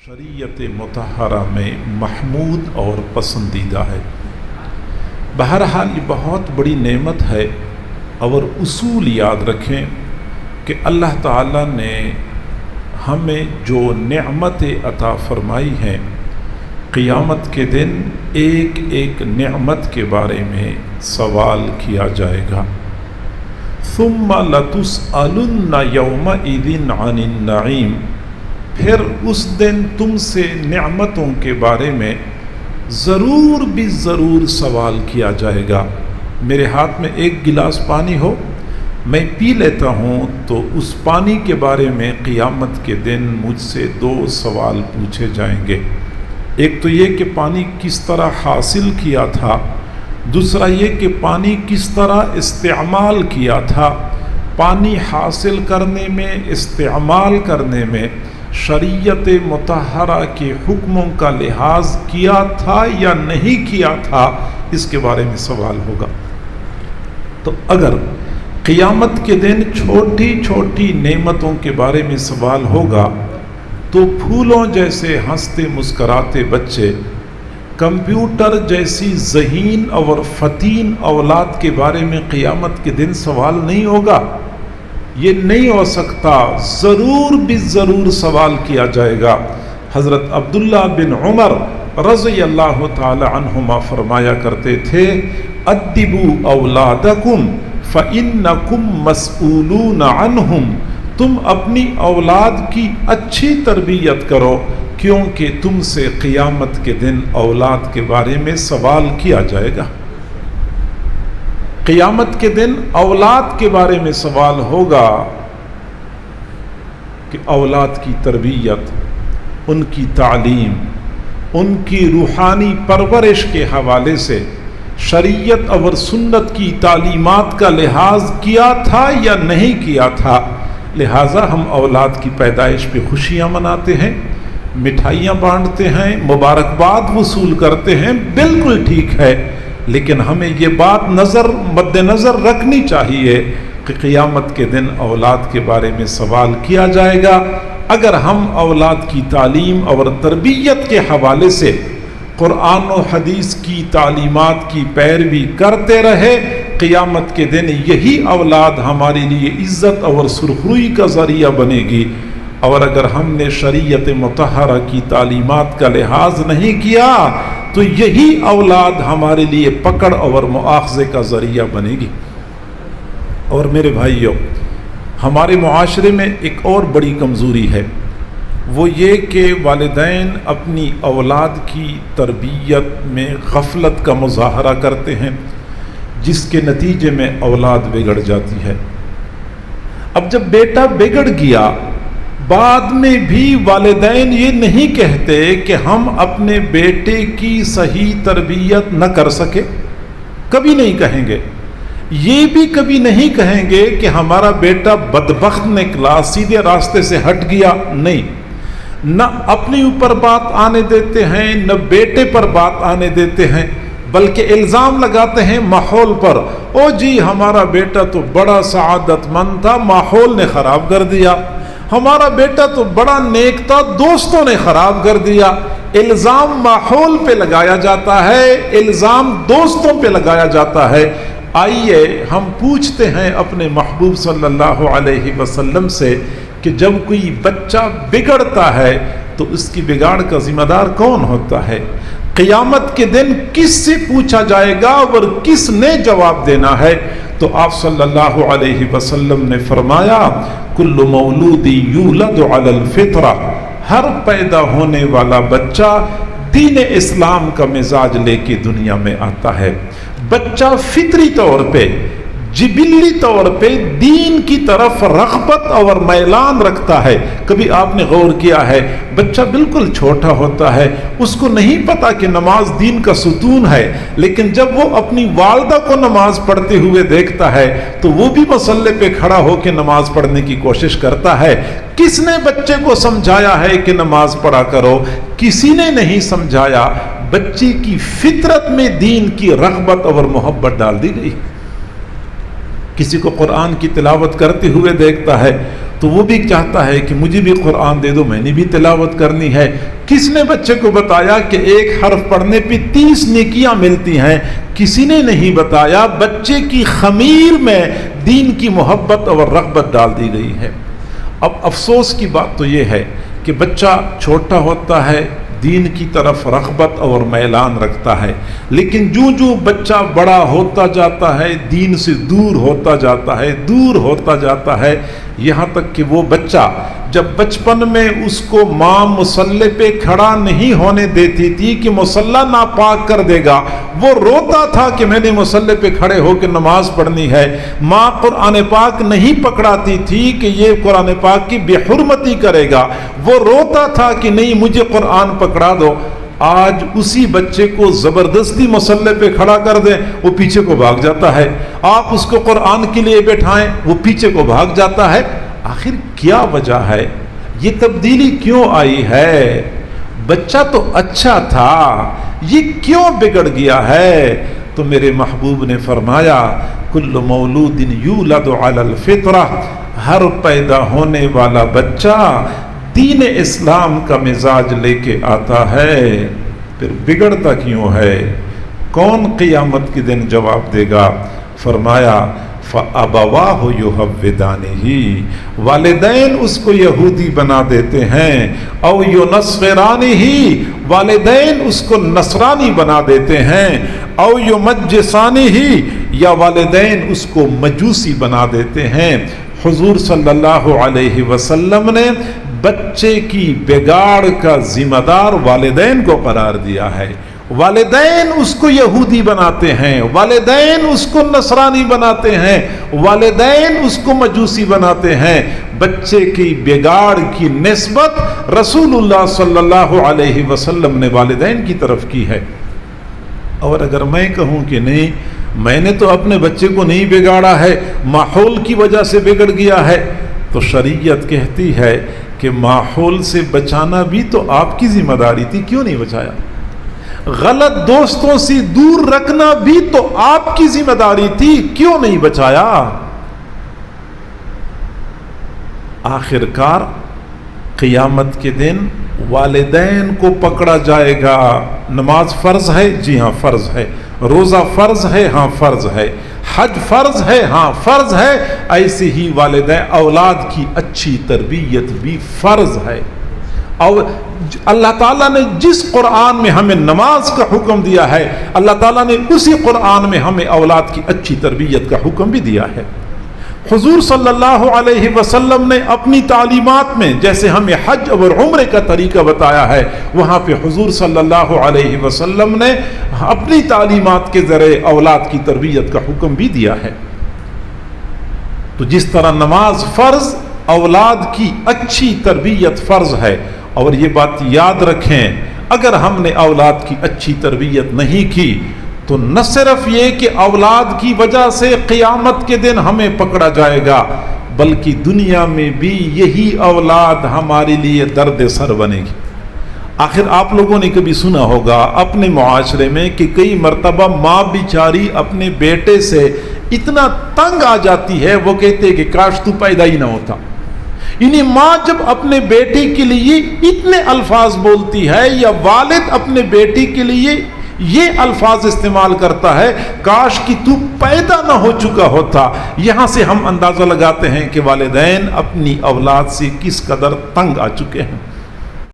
शरीयत मुतहरा में महमूद और पसंदीदा है। बहरहाल ये बहुत बड़ी नेमत है और उसूल याद रखें कि अल्लाह ताला ने हमें जो नेमत अता फरमाई हैं, क़ियामत के दिन एक एक नेमत के बारे में सवाल किया जाएगा। सुम्मा लतुसअलुन्ना यौमइज़िन अनिन नईम, फिर उस दिन तुमसे नेमतों के बारे में ज़रूर भी ज़रूर सवाल किया जाएगा। मेरे हाथ में एक गिलास पानी हो, मैं पी लेता हूँ तो उस पानी के बारे में क़ियामत के दिन मुझसे दो सवाल पूछे जाएंगे। एक तो ये कि पानी किस तरह हासिल किया था, दूसरा ये कि पानी किस तरह इस्तेमाल किया था। पानी हासिल करने में, इस्तेमाल करने में शरीयत मुतहरा के हुक्मों का लिहाज किया था या नहीं किया था, इसके बारे में सवाल होगा। तो अगर क़ियामत के दिन छोटी छोटी नेमतों के बारे में सवाल होगा तो फूलों जैसे हंसते मुस्कराते बच्चे, कंप्यूटर जैसी ज़हीन और फ़तीन औलाद के बारे में क़ियामत के दिन सवाल नहीं होगा। ये नहीं हो सकता, ज़रूर भी ज़रूर सवाल किया जाएगा। हज़रत अब्दुल्ला बिन उमर रज़ी अल्लाह ताला अन्हुमा फरमाया करते थे, अद्दिबू औलादकुम फ़इन्नकुम मसऊलून अन्हुम, तुम अपनी औलाद की अच्छी तरबियत करो क्योंकि तुमसे क़ियामत के दिन औलाद के बारे में सवाल किया जाएगा। क़ियामत के दिन औलाद के बारे में सवाल होगा कि औलाद की तरबियत, उनकी तालीम, उनकी रूहानी परवरिश के हवाले से शरीयत और सुन्नत की तालीमात का लिहाज किया था या नहीं किया था। लिहाजा हम औलाद की पैदाइश पे खुशियाँ मनाते हैं, मिठाइयाँ बांटते हैं, मुबारकबाद वसूल करते हैं, बिल्कुल ठीक है। लेकिन हमें ये बात मद्देनज़र रखनी चाहिए कि क़ियामत के दिन औलाद के बारे में सवाल किया जाएगा। अगर हम औलाद की तालीम और तरबियत के हवाले से कुरान और हदीस की तालीमात की पैरवी करते रहे, क़ियामत के दिन यही औलाद हमारे लिए इज़्ज़त और सुरखरुई का ज़रिया बनेगी। और अगर हमने शरीयत मुतहरा की तालीमात का लिहाज नहीं किया तो यही औलाद हमारे लिए पकड़ और मुआख़ज़े का ज़रिया बनेगी। और मेरे भाइयों, हमारे मुआशरे में एक और बड़ी कमज़ोरी है, वो ये कि वालिदैन अपनी औलाद की तरबियत में गफलत का मुज़ाहरा करते हैं, जिसके नतीजे में औलाद बिगड़ जाती है। अब जब बेटा बिगड़ गया, बाद में भी वालिदैन ये नहीं कहते कि हम अपने बेटे की सही तरबियत न कर सके, कभी नहीं कहेंगे। ये भी कभी नहीं कहेंगे कि हमारा बेटा बदबख्त निकला, सीधे रास्ते से हट गया, नहीं। न अपने ऊपर बात आने देते हैं, न बेटे पर बात आने देते हैं, बल्कि इल्ज़ाम लगाते हैं माहौल पर। ओ जी, हमारा बेटा तो बड़ा सआदतमंद था, माहौल ने ख़राब कर दिया। हमारा बेटा तो बड़ा नेक था, दोस्तों ने ख़राब कर दिया। इल्ज़ाम माहौल पे लगाया जाता है, इल्ज़ाम दोस्तों पे लगाया जाता है। आइए हम पूछते हैं अपने महबूब सल्लल्लाहु अलैहि वसल्लम से कि जब कोई बच्चा बिगड़ता है तो उसकी बिगाड़ का ज़िम्मेदार कौन होता है? क़ियामत के दिन किससे पूछा जाएगा और किसने जवाब देना है? तो आप सल्लल्लाहु अलैहि वसल्लम ने फरमाया, कुल्लु मौलूदी यूलदु अलल फितरा, हर पैदा होने वाला बच्चा दीन इस्लाम का मिजाज लेके दुनिया में आता है। बच्चा फितरी तौर पे, जिबिल्ली तौर पे दीन की तरफ रग़बत और मैलान रखता है। कभी आपने गौर किया है, बच्चा बिल्कुल छोटा होता है, उसको नहीं पता कि नमाज दीन का सुतून है, लेकिन जब वो अपनी वालदा को नमाज पढ़ते हुए देखता है तो वो भी मसल्ले पे खड़ा होकर नमाज पढ़ने की कोशिश करता है। किसने बच्चे को समझाया है कि नमाज पढ़ा करो? किसी ने नहीं समझाया। बच्चे की फितरत में दीन की रग़बत और मोहब्बत डाल दी गई। किसी को कुरान की तिलावत करते हुए देखता है तो वो भी चाहता है कि मुझे भी कुरान दे दो, मैंने भी तिलावत करनी है। کس نے بچے کو بتایا کہ ایک حرف پڑھنے پہ 30 نیکیاں ملتی ہیں؟ کسی نے نہیں بتایا۔ بچے کی خمیر میں دین کی محبت اور رغبت ڈال دی گئی ہے۔ اب افسوس کی بات تو یہ ہے کہ بچہ چھوٹا ہوتا ہے، دین کی طرف رغبت اور میلان رکھتا ہے، لیکن جو بچہ بڑا ہوتا جاتا ہے دین سے دور ہوتا جاتا ہے، یہاں تک کہ وہ بچہ جب بچپن میں اس کو ماں مصلی پہ کھڑا نہیں ہونے دیتی تھی کہ مصلی ناپاک کر دے گا، وہ روتا تھا کہ میں نے مصلی پہ کھڑے ہو کے نماز پڑھنی ہے۔ ماں قرآن پاک نہیں پکڑاتی تھی کہ یہ قرآن پاک کی بے حرمتی کرے گا، وہ روتا تھا کہ نہیں مجھے قرآن پکڑا دو۔ آج اسی بچے کو زبردستی مصلی پہ کھڑا کر دیں، وہ پیچھے کو بھاگ جاتا ہے۔ آپ اس کو قرآن کے لیے بیٹھائیں، وہ پیچھے کو بھاگ جاتا ہے۔ آخر کیا وجہ ہے؟ یہ تبدیلی کیوں آئی ہے؟ بچہ تو اچھا تھا، یہ کیوں بگڑ گیا ہے؟ تو میرے محبوب نے فرمایا کل مولود یولد علی الفطرہ، ہر پیدا ہونے والا بچہ دین اسلام کا مزاج لے کے آتا ہے، پھر بگڑتا کیوں ہے؟ کون قیامت کے دن جواب دے گا؟ فرمایا فَأَبَوَاهُ يُحَوِّدَانِهِ، والدین اس کو یہودی بنا دیتے ہیں، او يُنَصِّرَانِهِ، والدین اس کو نصرانی بنا دیتے ہیں، او يُمَجِّسَانِهِ، یا والدین اس کو مجوسی بنا دیتے ہیں۔ حضور صلی اللہ علیہ وسلم نے بچے کی بگاڑ کا ذمہ دار والدین کو قرار دیا ہے۔ والدین اس کو یہودی بناتے ہیں، والدین اس کو نصرانی بناتے ہیں، والدین اس کو مجوسی بناتے ہیں۔ بچے کی بگاڑ کی نسبت رسول اللہ صلی اللہ علیہ وسلم نے والدین کی طرف کی ہے۔ اور اگر میں کہوں کہ نہیں، میں نے تو اپنے بچے کو نہیں بگاڑا ہے، ماحول کی وجہ سے بگڑ گیا ہے، تو شریعت کہتی ہے کہ ماحول سے بچانا بھی تو آپ کی ذمہ داری تھی، کیوں نہیں بچایا؟ غلط دوستوں سے دور رکھنا بھی تو آپ کی ذمہ داری تھی، کیوں نہیں بچایا؟ آخر کار قیامت کے دن والدین کو پکڑا جائے گا۔ نماز فرض ہے؟ جی ہاں فرض ہے۔ روزہ فرض ہے؟ ہاں فرض ہے۔ حج فرض ہے؟ ہاں فرض ہے۔ ایسے ہی والدین اولاد کی اچھی تربیت بھی فرض ہے۔ اور اللہ تعالیٰ نے جس قرآن میں ہمیں نماز کا حکم دیا ہے، اللہ تعالیٰ نے اسی قرآن میں ہمیں اولاد کی اچھی تربیت کا حکم بھی دیا ہے۔ حضور صلی اللہ علیہ وسلم نے اپنی تعلیمات میں جیسے ہمیں حج اور عمرے کا طریقہ بتایا ہے، وہاں پہ حضور صلی اللہ علیہ وسلم نے اپنی تعلیمات کے ذریعے اولاد کی تربیت کا حکم بھی دیا ہے۔ تو جس طرح نماز فرض، اولاد کی اچھی تربیت فرض ہے۔ اور یہ بات یاد رکھیں، اگر ہم نے اولاد کی اچھی تربیت نہیں کی تو نہ صرف یہ کہ اولاد کی وجہ سے قیامت کے دن ہمیں پکڑا جائے گا، بلکہ دنیا میں بھی یہی اولاد ہمارے لیے درد سر بنے گی۔ آخر آپ لوگوں نے کبھی سنا ہوگا اپنے معاشرے میں کہ کئی مرتبہ ماں بیچاری اپنے بیٹے سے اتنا تنگ آ جاتی ہے، وہ کہتے کہ کاش تو پیدا ہی نہ ہوتا۔ یعنی ماں جب اپنے بیٹی کے لیے اتنے الفاظ بولتی ہے، یا والد اپنے بیٹی کے لیے یہ الفاظ استعمال کرتا ہے، کاش کہ تو پیدا نہ ہو چکا ہوتا۔ یہاں سے ہم اندازہ لگاتے ہیں کہ والدین اپنی اولاد سے کس قدر تنگ آ چکے ہیں۔